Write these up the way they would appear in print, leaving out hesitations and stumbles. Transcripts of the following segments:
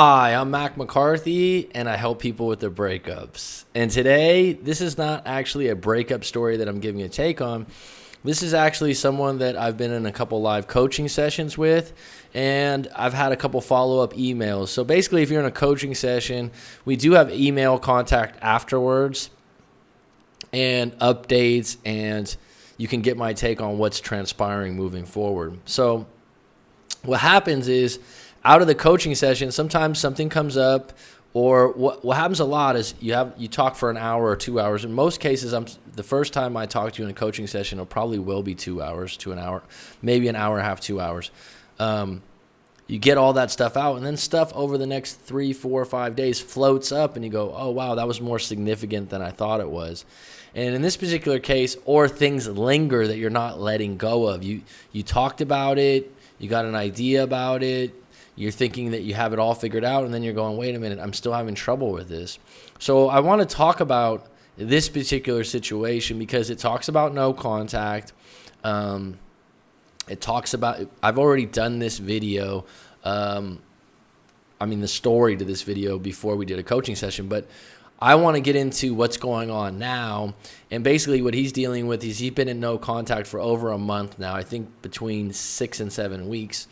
Hi, I'm Mac McCarthy, and I help people with their breakups. And today, this is not actually a breakup story that I'm giving a take on. This is actually someone that I've been in a couple live coaching sessions with, and I've had a couple follow-up emails. So basically, if you're in a coaching session, we do have email contact afterwards and updates, and you can get my take on what's transpiring moving forward. So what happens is, out of the coaching session, sometimes something comes up, or what happens a lot is you talk for an hour or 2 hours. In most cases, the first time I talk to you in a coaching session, it probably will be 2 hours to an hour, maybe an hour and a half, 2 hours. You get all that stuff out, and then stuff over the next 3, 4, 5 days floats up, and you go, oh, wow, that was more significant than I thought it was. And in this particular case, or things linger that you're not letting go of. You talked about it, you got an idea about it, you're thinking that you have it all figured out, and then you're going, wait a minute, I'm still having trouble with this. So I want to talk about this particular situation because it talks about no contact. It talks about, I've already done this video, the story to this video before we did a coaching session, but I want to get into what's going on now. And basically what he's dealing with is he's been in no contact for over a month now, I think between 6 and 7 weeks.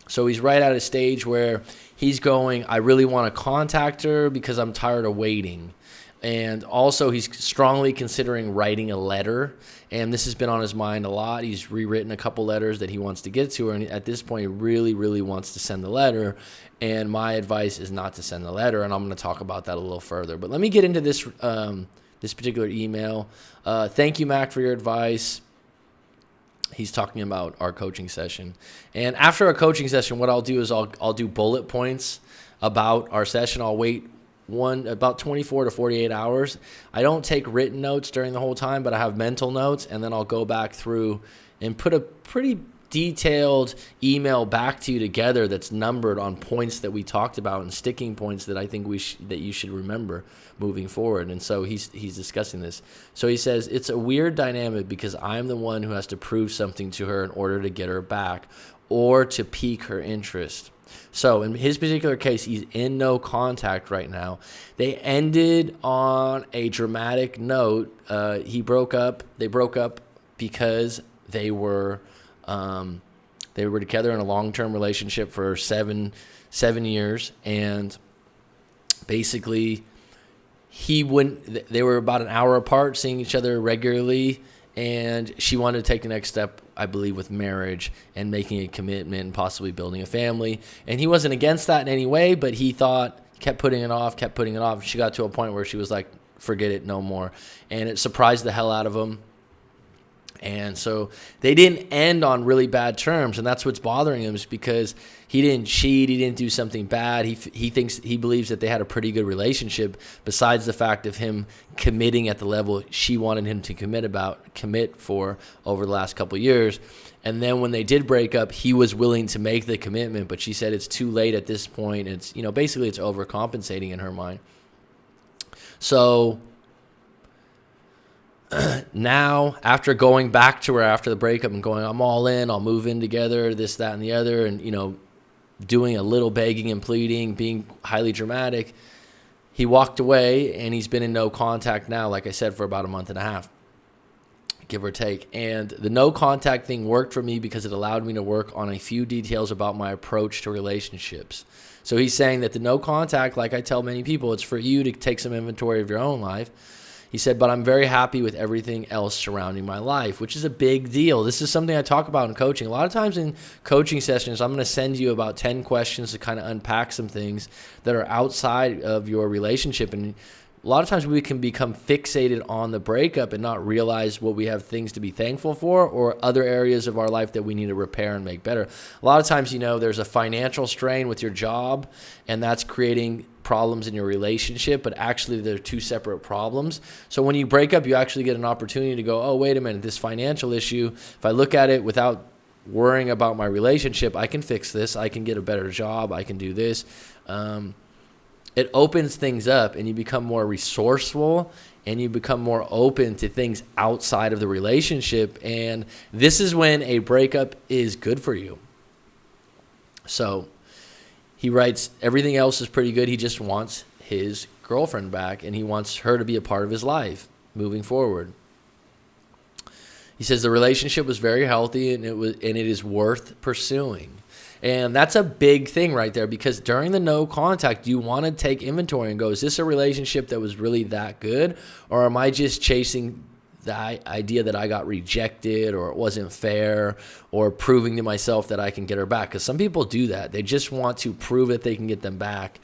So he's right at a stage where he's going, I really want to contact her because I'm tired of waiting. And also he's strongly considering writing a letter. And this has been on his mind a lot. He's rewritten a couple letters that he wants to get to her. And at this point, he really, really wants to send the letter. And my advice is not to send the letter. And I'm going to talk about that a little further. But let me get into this, this particular email. Thank you, Mac, for your advice. He's talking about our coaching session. And after our coaching session, what I'll do is I'll do bullet points about our session. I'll wait about 24 to 48 hours. I don't take written notes during the whole time, but I have mental notes, and then I'll go back through and put a pretty detailed email back to you together that's numbered on points that we talked about and sticking points that I think that you should remember moving forward. And so he's discussing this. So he says, it's a weird dynamic because I'm the one who has to prove something to her in order to get her back or to pique her interest. So in his particular case, he's in no contact right now. They ended on a dramatic note. They broke up because they were together in a long-term relationship for seven years, and basically they were about an hour apart, seeing each other regularly, and she wanted to take the next step, I believe, with marriage and making a commitment and possibly building a family. And he wasn't against that in any way, but he kept putting it off. She got to a point where she was like, forget it, no more. And it surprised the hell out of him. And so they didn't end on really bad terms, and that's what's bothering him, is because he didn't cheat, he didn't do something bad. He believes that they had a pretty good relationship, besides the fact of him committing at the level she wanted him to commit for over the last couple of years. And then when they did break up, he was willing to make the commitment, but she said it's too late at this point. It's, basically it's overcompensating in her mind. So now, after going back to her after the breakup and going, I'm all in, I'll move in together, this, that, and the other, and, doing a little begging and pleading, being highly dramatic, he walked away, and he's been in no contact now, like I said, for about a month and a half, give or take. And the no contact thing worked for me because it allowed me to work on a few details about my approach to relationships. So he's saying that the no contact, like I tell many people, it's for you to take some inventory of your own life. He said, but I'm very happy with everything else surrounding my life, which is a big deal. This is something I talk about in coaching. A lot of times in coaching sessions, I'm going to send you about 10 questions to kind of unpack some things that are outside of your relationship. And a lot of times we can become fixated on the breakup and not realize what we have things to be thankful for, or other areas of our life that we need to repair and make better. A lot of times, there's a financial strain with your job, and that's creating problems in your relationship, but actually they're two separate problems. So when you break up, you actually get an opportunity to go, oh, wait a minute, this financial issue, if I look at it without worrying about my relationship, I can fix this, I can get a better job, I can do this. It opens things up, and you become more resourceful, and you become more open to things outside of the relationship. And this is when a breakup is good for you. So He writes, everything else is pretty good. He just wants his girlfriend back, and he wants her to be a part of his life moving forward. He says the relationship was very healthy, and it is worth pursuing. And that's a big thing right there, because during the no contact, you want to take inventory and go, is this a relationship that was really that good? Or am I just chasing the idea that I got rejected, or it wasn't fair, or proving to myself that I can get her back? Because some people do that. They just want to prove that they can get them back,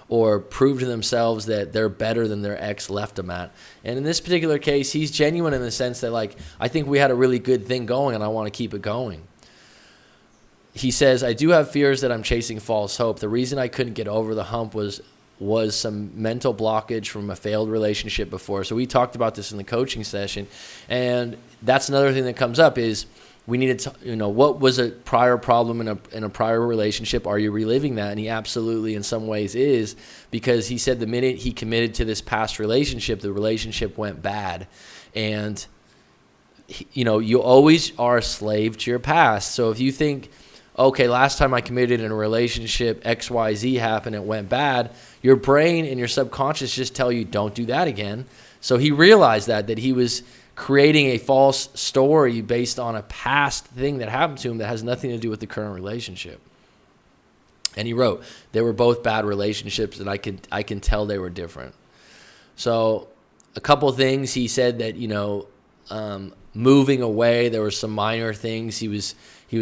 or prove to themselves that they're better than their ex left them at. And in this particular case, he's genuine in the sense that, like, I think we had a really good thing going and I want to keep it going. He says, I do have fears that I'm chasing false hope. The reason I couldn't get over the hump was some mental blockage from a failed relationship before. So we talked about this in the coaching session. And that's another thing that comes up is we needed to, what was a prior problem in a prior relationship? Are you reliving that? And he absolutely in some ways is, because he said the minute he committed to this past relationship, the relationship went bad. And, you always are a slave to your past. So if you think, okay, last time I committed in a relationship, XYZ happened, it went bad, your brain and your subconscious just tell you, don't do that again. So he realized that he was creating a false story based on a past thing that happened to him that has nothing to do with the current relationship. And he wrote, they were both bad relationships, and I can tell they were different. So a couple of things he said that, moving away, there were some minor things. He was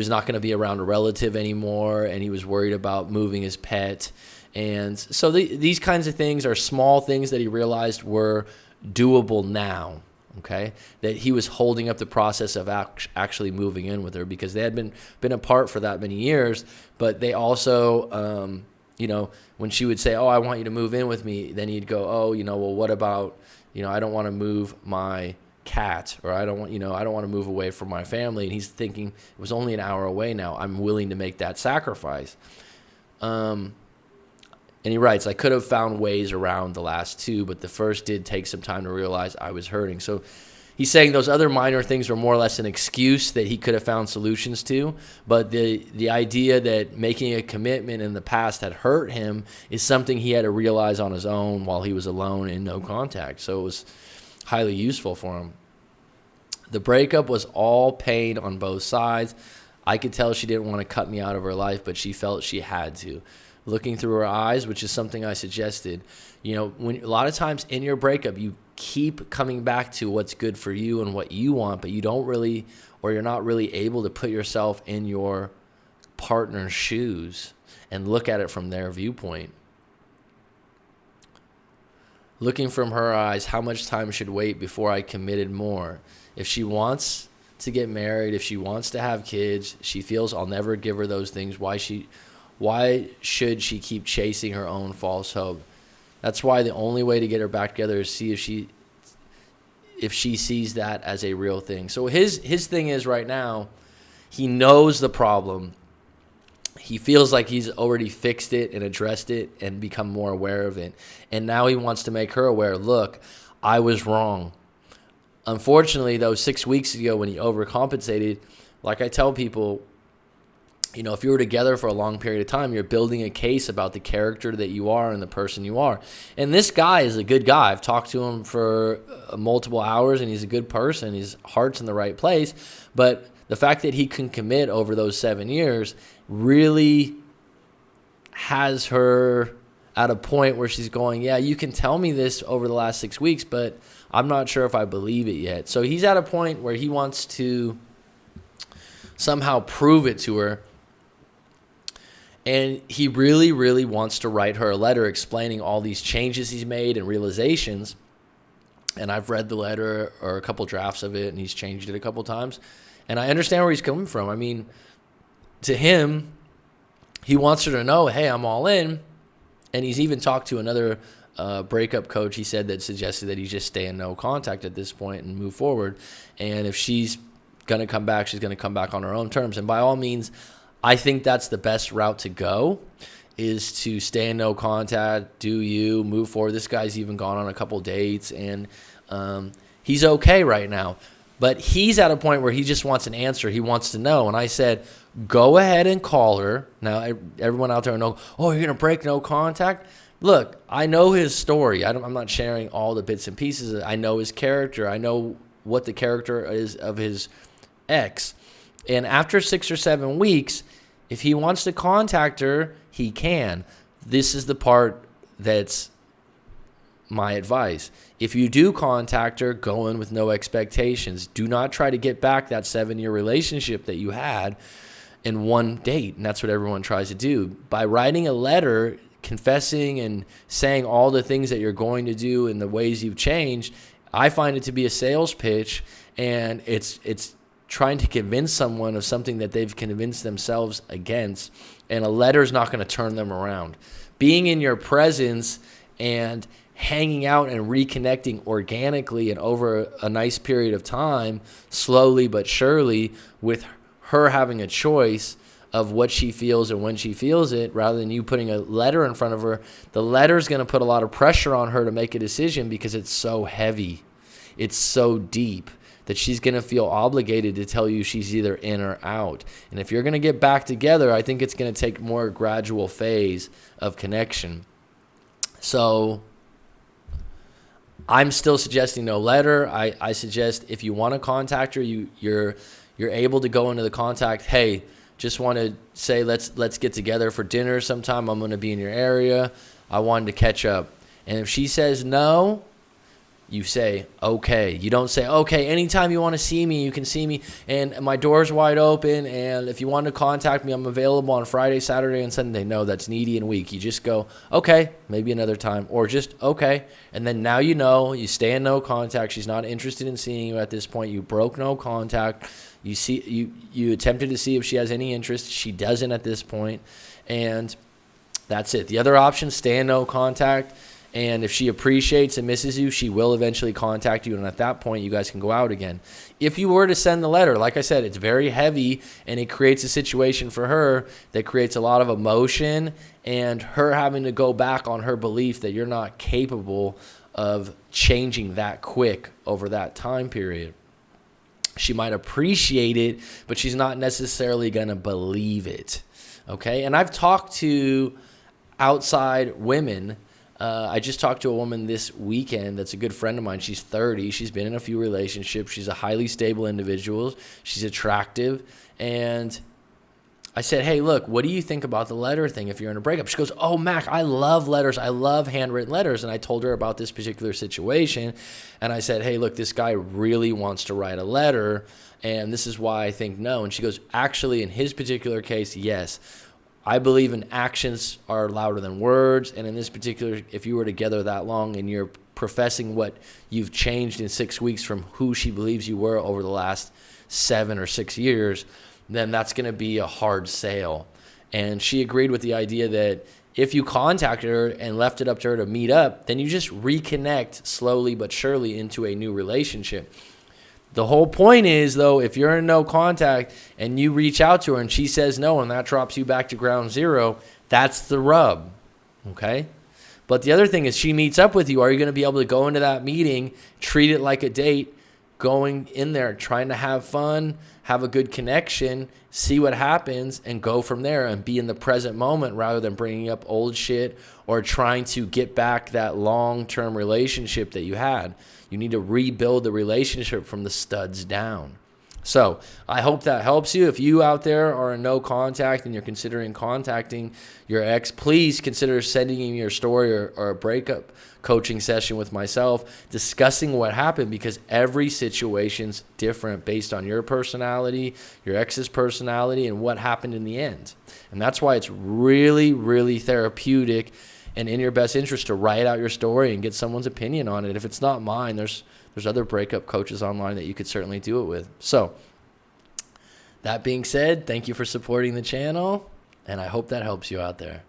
not going to be around a relative anymore, and he was worried about moving his pet. And so these kinds of things are small things that he realized were doable now, okay? That he was holding up the process of actually moving in with her, because they had been apart for that many years, but they also, when she would say, oh, I want you to move in with me, then he'd go, oh, well, what about, I don't want to move my cat, or I don't want to move away from my family. And he's thinking, it was only an hour away now. I'm willing to make that sacrifice. And he writes, I could have found ways around the last two, but the first did take some time to realize I was hurting. So he's saying those other minor things were more or less an excuse that he could have found solutions to. But the idea that making a commitment in the past had hurt him is something he had to realize on his own while he was alone in no contact. So it was highly useful for him. The breakup was all pain on both sides. I could tell she didn't want to cut me out of her life, but she felt she had to. Looking through her eyes, which is something I suggested, when a lot of times in your breakup, you keep coming back to what's good for you and what you want, but you don't really, or you're not really able to put yourself in your partner's shoes and look at it from their viewpoint. Looking from her eyes, how much time should wait before I committed more? If she wants to get married, if she wants to have kids, she feels I'll never give her those things. Why should she keep chasing her own false hope? That's why the only way to get her back together is see if she sees that as a real thing. So his thing is right now, he knows the problem. He feels like he's already fixed it and addressed it and become more aware of it. And now he wants to make her aware, look, I was wrong. Unfortunately, though, 6 weeks ago when he overcompensated, like I tell people, if you were together for a long period of time, you're building a case about the character that you are and the person you are. And this guy is a good guy. I've talked to him for multiple hours, and he's a good person. His heart's in the right place. But the fact that he can commit over those 7 years really has her at a point where she's going, yeah, you can tell me this over the last 6 weeks, but I'm not sure if I believe it yet. So he's at a point where he wants to somehow prove it to her. And he really, really wants to write her a letter explaining all these changes he's made and realizations. And I've read the letter or a couple drafts of it, and he's changed it a couple times. And I understand where he's coming from. I mean, to him, he wants her to know, hey, I'm all in. And he's even talked to another breakup coach, he said, that suggested that he just stay in no contact at this point and move forward. And if she's going to come back, she's going to come back on her own terms. And by all means, I think that's the best route to go, is to stay in no contact, do you, move forward. This guy's even gone on a couple dates, and he's okay right now. But he's at a point where he just wants an answer. He wants to know. And I said, go ahead and call her. Now, everyone out there know, oh, you're going to break no contact? Look, I know his story. I'm not sharing all the bits and pieces. I know his character. I know what the character is of his ex. And after 6 or 7 weeks, if he wants to contact her, he can. This is the part that's my advice. If you do contact her, go in with no expectations. Do not try to get back that 7-year relationship that you had in one date. And that's what everyone tries to do. By writing a letter, confessing and saying all the things that you're going to do and the ways you've changed, I find it to be a sales pitch, and it's trying to convince someone of something that they've convinced themselves against, and a letter is not going to turn them around. Being in your presence and hanging out and reconnecting organically and over a nice period of time, slowly but surely, with her having a choice of what she feels and when she feels it, rather than you putting a letter in front of her. The letter is going to put a lot of pressure on her to make a decision because it's so heavy. It's so deep that she's going to feel obligated to tell you she's either in or out. And if you're going to get back together, I think it's going to take more gradual phase of connection. So I'm still suggesting no letter. I suggest if you want to contact her, you're able to go into the contact. Hey, just want to say let's get together for dinner sometime. I'm going to be in your area. I wanted to catch up. And if she says no, you say, okay. You don't say, okay, anytime you want to see me, you can see me, and my door's wide open, and if you want to contact me, I'm available on Friday, Saturday, and Sunday. No, that's needy and weak. You just go, okay, maybe another time, or just, okay. And then now you know, you stay in no contact. She's not interested in seeing you at this point. You broke no contact. You attempted to see if she has any interest. She doesn't at this point, and that's it. The other option, stay in no contact. And if she appreciates and misses you, she will eventually contact you. And at that point, you guys can go out again. If you were to send the letter, like I said, it's very heavy, and it creates a situation for her that creates a lot of emotion and her having to go back on her belief that you're not capable of changing that quick over that time period. She might appreciate it, but she's not necessarily going to believe it. Okay? And I've talked to outside women. I just talked to a woman this weekend that's a good friend of mine. She's 30. She's been in a few relationships. She's a highly stable individual. She's attractive. And I said, hey, look, what do you think about the letter thing if you're in a breakup? She goes, oh, Mac, I love letters. I love handwritten letters. And I told her about this particular situation. And I said, hey, look, this guy really wants to write a letter, and this is why I think no. And she goes, actually, in his particular case, yes. I believe in actions are louder than words. And in this particular, if you were together that long and you're professing what you've changed in 6 weeks from who she believes you were over the last 7 or 6 years, then that's going to be a hard sale. And she agreed with the idea that if you contacted her and left it up to her to meet up, then you just reconnect slowly but surely into a new relationship. The whole point is, though, if you're in no contact and you reach out to her and she says no and that drops you back to ground zero, that's the rub, okay? But the other thing is she meets up with you. Are you going to be able to go into that meeting, treat it like a date, going in there, trying to have fun, have a good connection, see what happens, and go from there and be in the present moment rather than bringing up old shit or trying to get back that long-term relationship that you had? You need to rebuild the relationship from the studs down. So I hope that helps you. If you out there are in no contact and you're considering contacting your ex, please consider sending him your story or a breakup coaching session with myself, discussing what happened, because every situation's different based on your personality, your ex's personality, and what happened in the end. And that's why it's really, really therapeutic and in your best interest to write out your story and get someone's opinion on it. If it's not mine, there's other breakup coaches online that you could certainly do it with. So that being said, thank you for supporting the channel, and I hope that helps you out there.